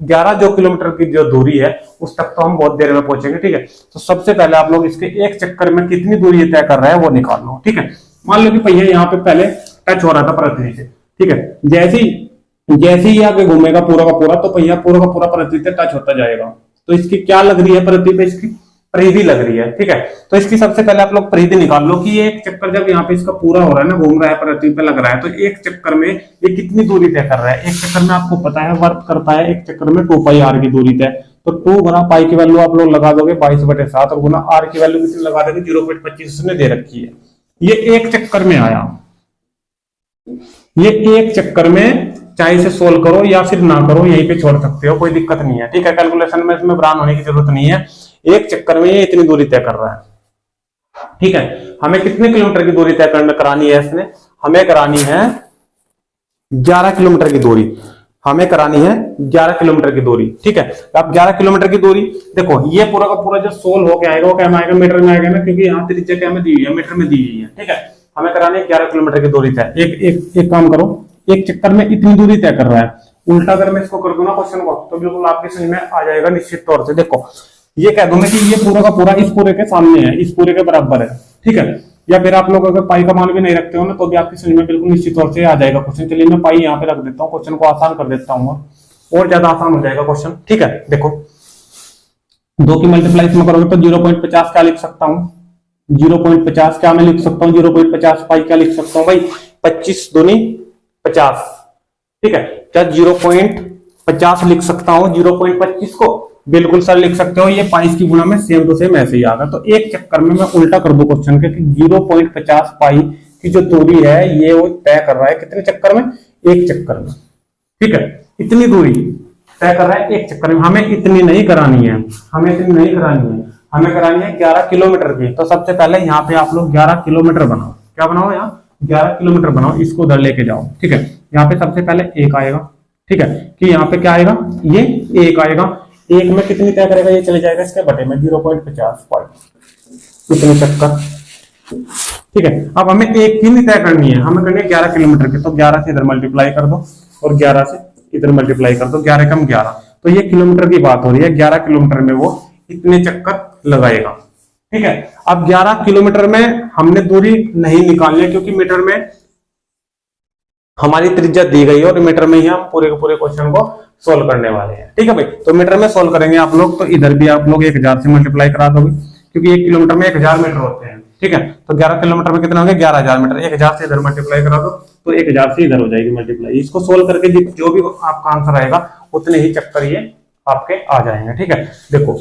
11 जो किलोमीटर की जो दूरी है उस तक तो हम बहुत देर में पहुंचेंगे। ठीक है, तो सबसे पहले आप लोग इसके एक चक्कर में कितनी दूरी तय कर रहा है वो निकाल लो। ठीक है, मान लो कि पहिया यहाँ पे पहले टच हो रहा था पृथ्वी से। ठीक है, जैसे ही आगे घूमेगा पूरा का पूरा, तो पहिया पूरा का पूरा पृथ्वी से टच होता जाएगा। तो इसकी क्या लग रही है पृथ्वी पे, इसकी परिधि लग रही है। ठीक है, तो इसकी सबसे पहले आप लोग परिधि निकाल लो कि ये एक चक्कर जब यहाँ पे इसका पूरा हो रहा है ना, घूम रहा है, पृथ्वी पे लग रहा है, तो एक चक्कर में ये कितनी दूरी तय कर रहा है। एक चक्कर में आपको पता है वर्क करता है एक चक्कर में 2πr की दूरी तय। तो 2 गुना पाई की वैल्यू आप लोग लगा दोगे 22/7 और गुना r की वैल्यू कितनी लगा दोगे 0.25 उसने दे रखी है। ये एक चक्कर में आया, ये एक चक्कर में, चाहे इसे सोल्व करो या फिर ना करो, यहीं पे छोड़ सकते हो, कोई दिक्कत नहीं है। ठीक है, कैलकुलेशन में इसमें ब्रान होने की जरूरत नहीं है। एक चक्कर में ये इतनी दूरी तय कर रहा है। ठीक है, हमें कितने किलोमीटर की दूरी तय करानी है इसने, हमें करानी है 11 किलोमीटर की दूरी, हमें करानी है 11 किलोमीटर की दूरी। ठीक है, अब 11 किलोमीटर की दूरी देखो, ये पूरा का पूरा जो सोल्व होके आएगा वो क्या में आएगा, मीटर में आएगा ना, क्योंकि यहाँ त्रिज्या क्या में दी हुई है, मीटर में दी हुई है। ठीक है, हमें करानी है 11 किलोमीटर की दूरी तय। एक काम करो, एक चक्कर में इतनी दूरी तय कर रहा है, उल्टा अगर मैं इसको कर दूं ना क्वेश्चन को, तो बिल्कुल आपके समझ में आ जाएगा निश्चित तौर से। देखो, ये कह दूं मैं कि ये पूरा का पूरा इस पूरे के सामने है, इस पूरे के बराबर है। ठीक है, या फिर आप लोग अगर पाई का मान भी नहीं रखते हो ना, तो भी आपकी समझ में बिल्कुल निश्चित तौर से आ जाएगा क्वेश्चन। चलिए मैं पाई यहाँ पे रख देता हूँ, क्वेश्चन को आसान कर देता हूँ और ज्यादा आसान हो जाएगा क्वेश्चन। ठीक है, देखो 2 की मल्टीप्लाई इसमें करोगे तो 0.50 क्या लिख सकता हूँ, 0.50 क्या मैं लिख सकता हूँ, 0.50 पाई क्या लिख सकता हूँ भाई, 25 दूनी 50। ठीक है, क्या 0.50 लिख सकता हूँ, 0.25 को बिल्कुल सर लिख सकते हो, ये 22 की गुणा में सेम टू सेम ऐसे ही आ गया। तो एक चक्कर में मैं उल्टा कर दूं क्वेश्चन के कि 0.50 पाई की जो दूरी है ये वो तय कर रहा है कितने चक्कर में, एक चक्कर में। ठीक है, इतनी दूरी तय कर रहा है एक चक्कर में। हमें इतनी नहीं करानी है, हमें इतनी नहीं करानी है, हमें करानी है 11 किलोमीटर की। तो सबसे पहले यहाँ पे आप लोग 11 किलोमीटर बनाओ, क्या बनाओ, यहाँ 11 किलोमीटर बनाओ, इसको उधर लेके जाओ। ठीक है, यहाँ पे सबसे पहले एक आएगा। ठीक है, कि यहाँ पे क्या आएगा, ये एक आएगा, एक में कितनी तय करेगा, ये चले जाएगा इसके बटे में 0.50 पॉइंट इतने चक्कर। ठीक है, अब हमें एक की नहीं तय करनी है, हमें करनी है 11 किलोमीटर की। तो 11 से इधर मल्टीप्लाई कर दो और 11 से इधर मल्टीप्लाई कर दो, 11 कम 11, तो ये किलोमीटर की बात हो रही है। 11 किलोमीटर में वो इतने चक्कर लगाएगा। ठीक है, अब 11 किलोमीटर में हमने दूरी नहीं निकालनी है, क्योंकि मीटर में हमारी त्रिज्या दी गई है और मीटर में ही हम पूरे के पूरे क्वेश्चन को सोल्व करने वाले हैं। ठीक है भाई, तो मीटर में सोल्व करेंगे आप लोग, तो इधर भी आप लोग 1000 से मल्टीप्लाई करा दोगे, क्योंकि 1 किलोमीटर में 1000 मीटर होते हैं। ठीक है, तो 11 किलोमीटर में कितना हो गया, 11000 मीटर। 1000 से इधर मल्टीप्लाई करा दो तो 1000 से इधर हो जाएगी मल्टीप्लाई। इसको सोल्व करके जो भी आपका आंसर आएगा उतने ही चक्कर ये आपके आ जाएंगे। ठीक है, देखो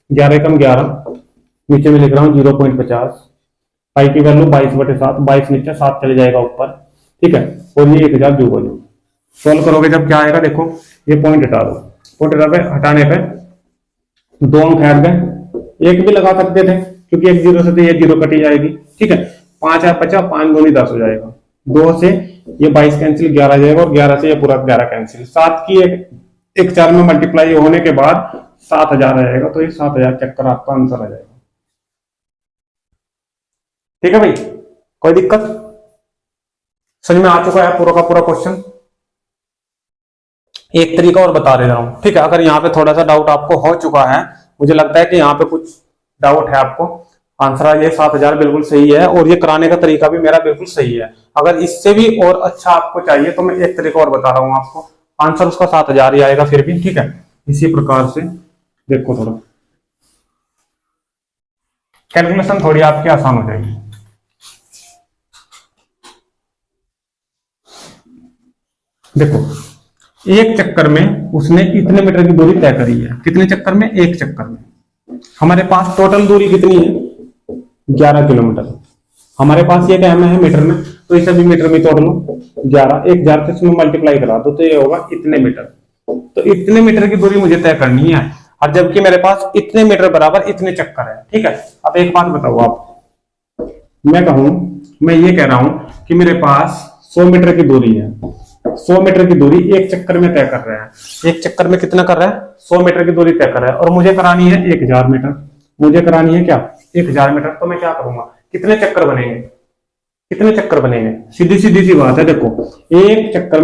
11 कम 11, नीचे में लिख रहा हूँ 0.50, पाई की वैल्यू 22/7, 22 नीचे 7 चले जाएगा ऊपर। ठीक है, और ये 1000 जो बोलो सोल्व करोगे जब क्या आएगा, देखो ये पॉइंट हटा दो, पॉइंट हटाने पे 2 अंक हट गए, एक भी लगा सकते थे क्योंकि एक 0 से तो ये 0 कटी जाएगी। ठीक है, 5 है 50, 5 दूनी 10 हो जाएगा, 2 से ये 22 कैंसिल, 11 जाएगा और 11 से ये पूरा 11 कैंसिल। 7 की एक 4 में मल्टीप्लाई होने के बाद 7000 आ जाएगा, तो ये 7000 चक्कर आपका आंसर आ जाएगा। ठीक है भाई, कोई दिक्कत, समझ में आ चुका है पूरा का पूरा क्वेश्चन। एक तरीका और बता दे रहा हूं। ठीक है, अगर यहाँ पे थोड़ा सा डाउट आपको हो चुका है, मुझे लगता है कि यहाँ पे कुछ डाउट है आपको, आंसर ये 7000 बिल्कुल सही है और ये कराने का तरीका भी मेरा बिल्कुल सही है। अगर इससे भी और अच्छा आपको चाहिए तो मैं एक तरीका और बता रहा हूँ आपको, आंसर उसका 7000 ही आएगा फिर भी। ठीक है, इसी प्रकार से देखो, थोड़ा कैलकुलेशन थोड़ी आपकी आसान हो जाएगी। देखो एक चक्कर में उसने इतने मीटर की दूरी तय करी है, कितने चक्कर में, एक चक्कर में। हमारे पास टोटल दूरी कितनी है, 11 किलोमीटर। हमारे पास ये क्या है मीटर में, तो इसे भी मीटर में तोड़ लो, 11, 1000 से इसमें मल्टीप्लाई करा दो तो ये होगा इतने मीटर। तो इतने मीटर की दूरी मुझे तय करनी है, और जबकि मेरे पास इतने मीटर बराबर इतने चक्कर है। ठीक है, अब एक बात बताओ आप, मैं ये कह रहा हूं कि मेरे पास 100 मीटर की दूरी है, 100 मीटर की दूरी एक चक्कर में तय कर रहे हैं। एक चक्कर में कितना कर रहा है, 100 मीटर की दूरी तय कर रहा है और मुझे करानी है 1000 मीटर। मुझे करानी है क्या, 1000 मीटर। तो मैं क्या करूंगा, कितने चक्कर बनेंगे, कितने चक्कर बनेंगे? सीधी सीधी सी बात है, देखो एक चक्कर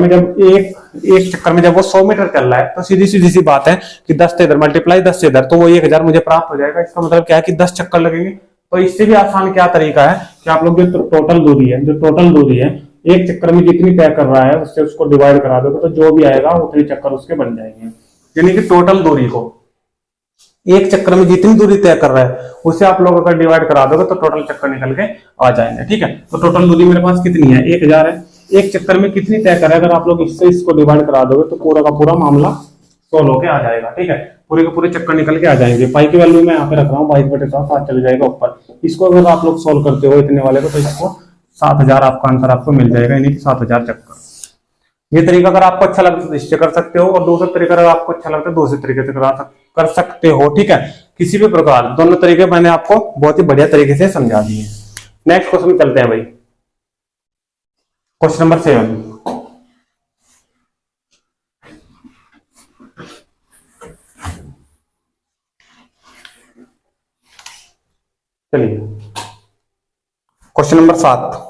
में जब वो 100 मीटर चल रहा है तो सीधी सीधी सी बात है कि 10 से इधर मल्टीप्लाई 10 से इधर, तो वो 1000 मुझे प्राप्त हो जाएगा। इसका मतलब क्या है कि 10 चक्कर लगेंगे। तो इससे भी आसान क्या तरीका है कि आप लोग जो टोटल दूरी है एक चक्कर में जितनी तय कर रहा है उससे उसको डिवाइड करा दोगे तो जो भी आएगा उतने चक्कर उसके बन जाएंगे। यानी कि टोटल दूरी को एक चक्कर में जितनी दूरी तय कर रहा है उसे आप लोग अगर डिवाइड करा दोगे तो टोटल चक्कर निकल के आ जाएंगे। ठीक है, तो टोटल दूरी मेरे पास कितनी है? 1000 है। एक चक्कर में कितनी तय करे, अगर आप लोग इससे इसको डिवाइड करा दोगे तो पूरा का पूरा मामला सोल्व होके आ जाएगा। ठीक है, पूरे के पूरे चक्कर निकल के आ जाएंगे। पाई की वैल्यू मैं यहाँ पे रख रहा हूँ 22/7 चले जाएगा ऊपर। इसको अगर आप लोग सोल्व करते हो इतने वाले को तो इसको 7000 आपका आंसर आपको मिल जाएगा, यानी कि 7000 चक्कर। ये तरीका अगर आपको अच्छा लगता है तो इससे कर सकते हो, और दूसरा तरीका अगर आपको अच्छा लगता है दूसरे तरीके से कर सकते हो। ठीक है, किसी भी प्रकार दोनों तरीके मैंने आपको बहुत ही बढ़िया तरीके से समझा दिए। नेक्स्ट क्वेश्चन चलते हैं भाई, क्वेश्चन नंबर 7। चलिए क्वेश्चन नंबर 7।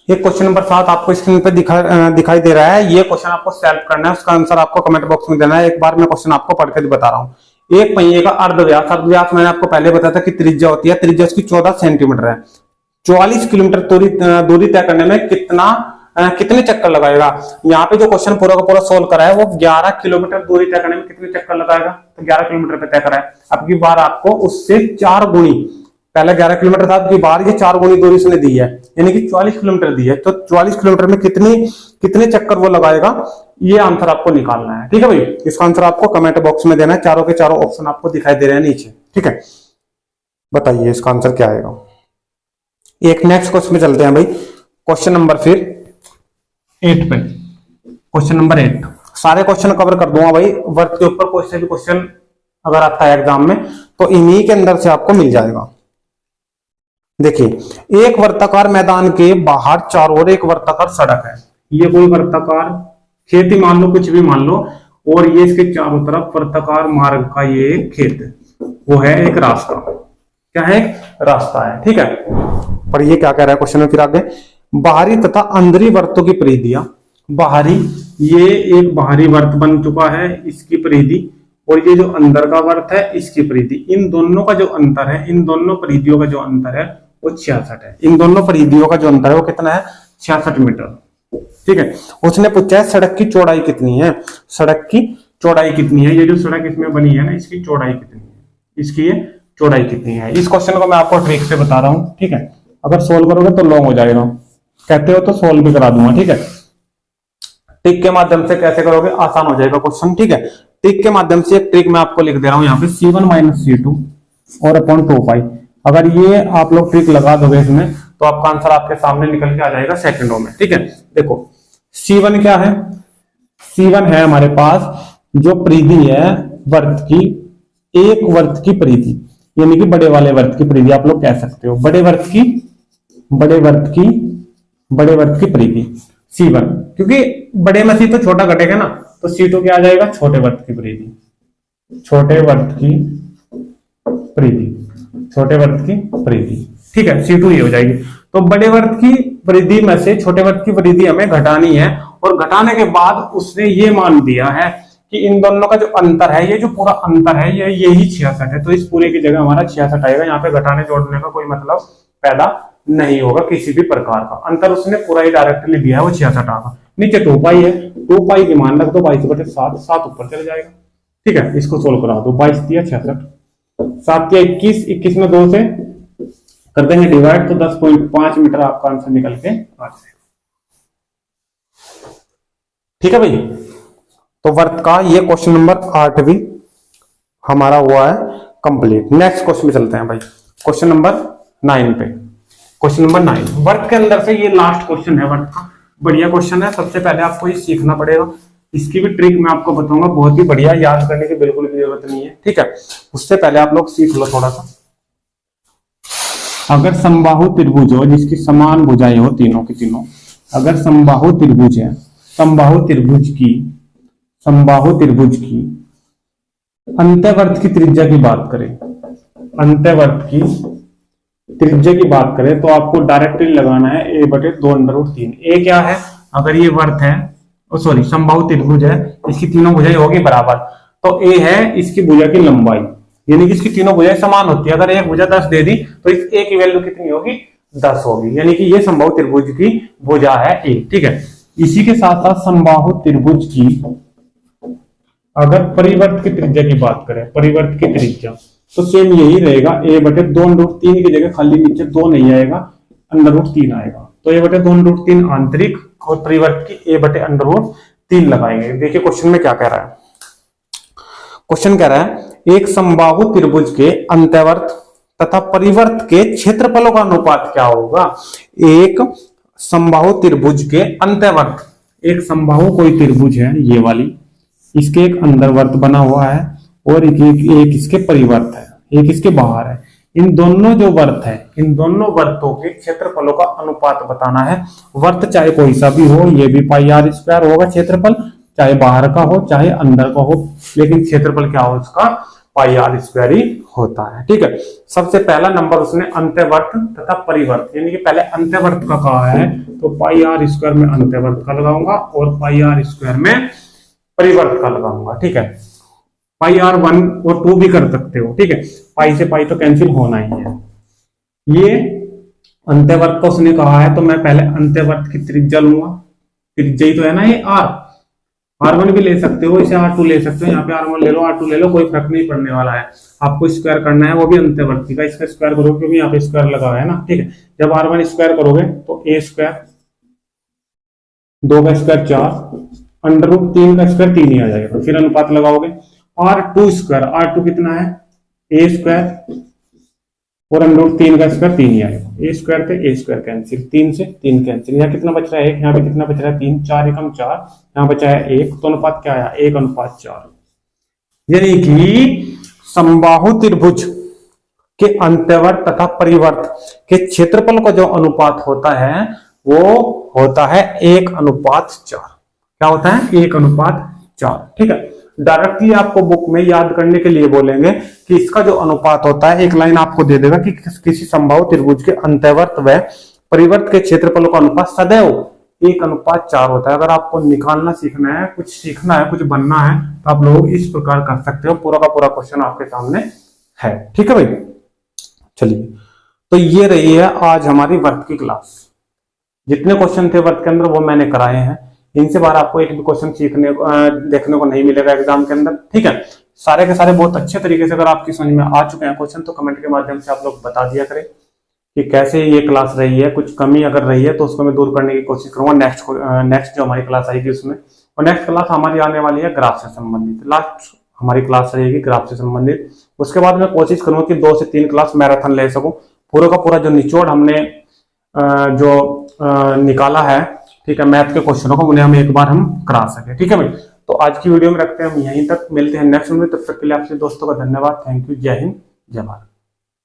ये क्वेश्चन नंबर 7 आपको स्क्रीन पे दिखाई दे रहा है। ये क्वेश्चन आपको सॉल्व करना है, उसका आंसर आपको कमेंट बॉक्स में देना है। एक बार मैं क्वेश्चन आपको पढ़ के बता रहा हूँ। एक पहिए का अर्धव्यास मैंने आपको पहले बताया था कि त्रिज्या होती है, त्रिज्या उसकी 14 सेंटीमीटर है। 44 किलोमीटर दूरी तय करने में कितने चक्कर लगाएगा? यहाँ पे जो क्वेश्चन पूरा का पूरा सोल्व करा है वो 11 किलोमीटर दूरी तय करने में कितने चक्कर लगाएगा? तो 11 किलोमीटर पे तय करा है। अब की बार आपको उससे 4 गुणी, पहले 11 किलोमीटर था, की बार ये 4 गुणी दूरी उसने दी है, यानी कि 44 किलोमीटर दी है। तो 44 किलोमीटर में कितने चक्कर वो लगाएगा, ये आंसर आपको निकालना है। ठीक है भाई, इसका आंसर आपको कमेंट बॉक्स में देना है। चारों के चारों ऑप्शन आपको दिखाई दे रहे हैं नीचे। ठीक है, बताइए इसका आंसर क्या आएगा। एक नेक्स्ट क्वेश्चन में चलते हैं भाई, क्वेश्चन नंबर फिर 8 पे। क्वेश्चन नंबर 8 सारे क्वेश्चन कवर कर दूंगा भाई। वर्क के ऊपर कोई से भी क्वेश्चन अगर आता है एग्जाम में तो इन्हीं के अंदर से आपको मिल जाएगा। देखिए, एक वर्ताकार मैदान के बाहर चारों ओर एक वर्ताकार सड़क है। ये कोई वर्ताकार खेती मान लो, कुछ भी मान लो, और ये इसके चारों तरफ वर्ताकार मार्ग का ये खेत है, वो है एक रास्ता। क्या है? रास्ता है। ठीक है, पर ये क्या कह रहा है क्वेश्चन में फिर आगे, बाहरी तथा अंदरी वर्तों की परिधियां। बाहरी, ये एक बाहरी वर्त बन चुका है, इसकी परिधि, और ये जो अंदर का वर्त है इसकी परिधि, इन दोनों का जो अंतर है, इन दोनों परिधियों का जो अंतर है वो 66 है। इन दोनों परिधियों का जो अंतर है वो कितना है? 66 मीटर। ठीक है, उसने पूछा है सड़क की चौड़ाई कितनी है। सड़क की चौड़ाई कितनी है? ये जो सड़क इसमें बनी है ना, इसकी चौड़ाई कितनी है, इसकी ये चौड़ाई कितनी है। इस क्वेश्चन को मैं आपको ट्रिक से बता रहा हूं। ठीक है, अगर सोल्व करोगे तो लॉन्ग हो जाएगा, कहते हो तो सोल्व भी करा दूंगा। ठीक है, ट्रिक के माध्यम से कैसे करोगे, आसान हो जाएगा क्वेश्चन। ठीक है, ट्रिक के माध्यम से एक ट्रिक मैं आपको लिख दे रहा हूं यहाँ पे, C1 - C2 और अपॉन 2π। अगर ये आप लोग ट्रिक लगा दोगे इसमें तो आपका आंसर आपके सामने निकल के आ जाएगा सेकंडों में। ठीक है, देखो C1 क्या है? C1 है हमारे पास जो परिधि है वर्त की, एक वर्त की परिधि, यानी कि बड़े वाले वर्त की परिधि आप लोग कह सकते हो। बड़े वर्त की परिधि C1, क्योंकि बड़े में से तो छोटा घटेगा ना, तो C2 क्या आ जाएगा? छोटे वर्त की परिधि, छोटे वर्त की परिधि। ठीक है, C2 ये हो जाएगी। तो बड़े वर्त की परिधि में से छोटे वर्त की परिधि हमें घटानी है, और घटाने के बाद उसने ये मान दिया है कि इन दोनों का जो अंतर है, ये जो पूरा अंतर है यही 66 है। तो इस पूरे की जगह हमारा 66 आएगा। यहाँ पे घटाने जोड़ने का कोई मतलब पैदा नहीं होगा किसी भी प्रकार का। अंतर उसने पूरा ही डायरेक्टली दिया है, वो 66 आएगा। नीचे 2π है, 2π की मान रख दो, 22/7, 7 ऊपर चले जाएगा। ठीक है, इसको सोल्व करा दो। 22 दिया 66, 7 दिया 21, 21 में 2 से कर देंगे डिवाइड, तो 10.5 मीटर आपका आंसर निकल के आ जाएगा। ठीक है भाई, तो वर्त का ये क्वेश्चन नंबर 8 भी हमारा हुआ है कंप्लीट। नेक्स्ट क्वेश्चन में चलते हैं भाई, क्वेश्चन नंबर 9 पे। क्वेश्चन नंबर 9 वर्त के अंदर से ये लास्ट क्वेश्चन है वर्त का, बढ़िया क्वेश्चन है। सबसे पहले आपको ये सीखना पड़ेगा, इसकी भी ट्रिक मैं आपको बताऊंगा, बहुत ही बढ़िया, याद करने की बिल्कुल भी जरूरत नहीं है। ठीक है, उससे पहले आप लोग सीख लो थोड़ा सा। अगर समबाहु त्रिभुज हो जिसकी समान भुजाएं हो तीनों की तीनों, अगर समबाहु त्रिभुज है, समबाहु त्रिभुज की अंत्यवर्त की त्रिज्या की बात करें, अंत्यवर्त की त्रिज्या की बात करें तो आपको डायरेक्टली लगाना है a बटे 2√3। ए क्या है, अगर ये वर्त है, सॉरी समबाहु त्रिभुज है, इसकी तीनों भुजाएं होगी बराबर, तो ए है इसकी भुजा की लंबाई, यानी कि इसकी तीनों भुजाएं समान होती है। अगर एक भुजा 10 दे दी तो इस ए की वैल्यू कितनी होगी, 10 होगी, यानी कि ये समबाहु त्रिभुज की भुजा है ए। ठीक है, इसी के साथ साथ समबाहु त्रिभुज की अगर परिवर्त की त्रिज्या की बात करें, परिवर्त की त्रिज्या तो सेम यही रहेगा, a बटे 2√3 की जगह खाली नीचे 2 नहीं आएगा, √3 आएगा, तो a बटे 2√3 आंतरिक और परिवर्त की a बटे √3 लगाएंगे। देखिए क्वेश्चन में क्या कह रहा है, क्वेश्चन कह रहा है एक समबाहु त्रिभुज के अंत्यवर्त तथा परिवर्त के क्षेत्रफलों का अनुपात क्या होगा। एक समबाहु त्रिभुज के अंत्यवर्त, एक समबाहु कोई त्रिभुज है ये वाली, इसके एक अंदरवर्त बना हुआ है और एक इसके परिवर्त है, एक इसके बाहर है। इन दोनों जो वर्त है, इन दोनों वर्तों के क्षेत्रफलों का अनुपात बताना है। वर्त चाहे कोई सा भी हो, ये भी πr² होगा क्षेत्रफल, चाहे बाहर का हो चाहे अंदर का हो, लेकिन क्षेत्रफल क्या हो उसका, πr² ही होता है। ठीक है, सबसे पहला नंबर उसने अंत्यवर्त तथा परिवर्त, यानी कि पहले अंत्यवर्त का कहा है तो πr² में अंत्यवर्त का लगाऊंगा और πr² में परिवर्त का लगाऊंगा। ठीक है, πr1 और 2 भी कर सकते हो। ठीक है, पाई से पाई तो कैंसिल होना ही है। ये अंत्यवर्त का उसने कहा है तो मैं पहले अंत्यवर्त की त्रिज्या लूंगा, त्रिज्या ही तो है ना ये r1 भी ले सकते हो, इसे r2 ले सकते हो, यहाँ पे r1 ले लो r2 ले लो, कोई फर्क नहीं पड़ने वाला है। आपको स्क्वायर करना है वो भी अंत्यवर्ती का, इसका स्क्वायर करोगे क्योंकि यहाँ पे स्क्वायर लगा हुआ है ना। ठीक है, जब r1 स्क्वायर करोगे तो a², 2 का स्क्वायर 4, √3 का स्क्वायर 3 ही आ जाएगा, फिर अनुपात लगाओगे r2², r2 कितना है a² और √3 का स्क्वायर 3 ही आएगा, a² पे a² कैंसिल, 3 से 3 कैंसिल, यहाँ कितना बच रहा है 1, यहाँ पे कितना बच रहा है 3, 4 एकम 4, यहाँ बचा है 1, तो अनुपात क्या आया 1:4। यानी कि समबाहु त्रिभुज के अंत्यवर्त तथा परिवर्त के क्षेत्रफल का जो अनुपात होता है वो होता है 1:4। क्या होता है 1:4। ठीक है, डायरेक्टली आपको बुक में याद करने के लिए बोलेंगे कि इसका जो अनुपात होता है, एक लाइन आपको दे देगा कि किसी समबाहु त्रिभुज के अंत्यवर्त व परिवर्त के क्षेत्रफलों का अनुपात सदैव 1:4 होता है। अगर आपको निकालना सीखना है, कुछ सीखना है, कुछ बनना है तो आप लोग इस प्रकार कर सकते हो। पूरा का पूरा क्वेश्चन आपके सामने है। ठीक है भाई, चलिए तो ये रही है आज हमारी वर्त की क्लास। जितने क्वेश्चन थे वर्त के अंदर वो मैंने कराए हैं, इनसे बाहर आपको एक भी क्वेश्चन देखने को नहीं मिलेगा एग्जाम के अंदर। ठीक है, सारे के सारे बहुत अच्छे तरीके से अगर आपकी समझ में आ चुके हैं क्वेश्चन तो कमेंट के माध्यम से आप लोग बता दिया करें कि कैसे ये क्लास रही है। कुछ कमी अगर रही है तो उसको मैं दूर करने की कोशिश करूंगा नेक्स्ट जो हमारी क्लास आएगी उसमें। और नेक्स्ट क्लास हमारी आने वाली है ग्राफ से संबंधित, लास्ट हमारी क्लास रहेगी ग्राफ से संबंधित। उसके बाद मैं कोशिश करूंगा कि 2 से 3 क्लास मैराथन ले सकूं, पूरा का पूरा जो निचोड़ हमने निकाला है, ठीक है, मैथ के क्वेश्चनों को उन्हें हम एक बार हम करा सके। ठीक है भाई, तो आज की वीडियो में रखते हैं हम यहीं तक, मिलते हैं नेक्स्ट में, तब तक के लिए आपसे दोस्तों का धन्यवाद। थैंक यू, जय हिंद, जय भारत।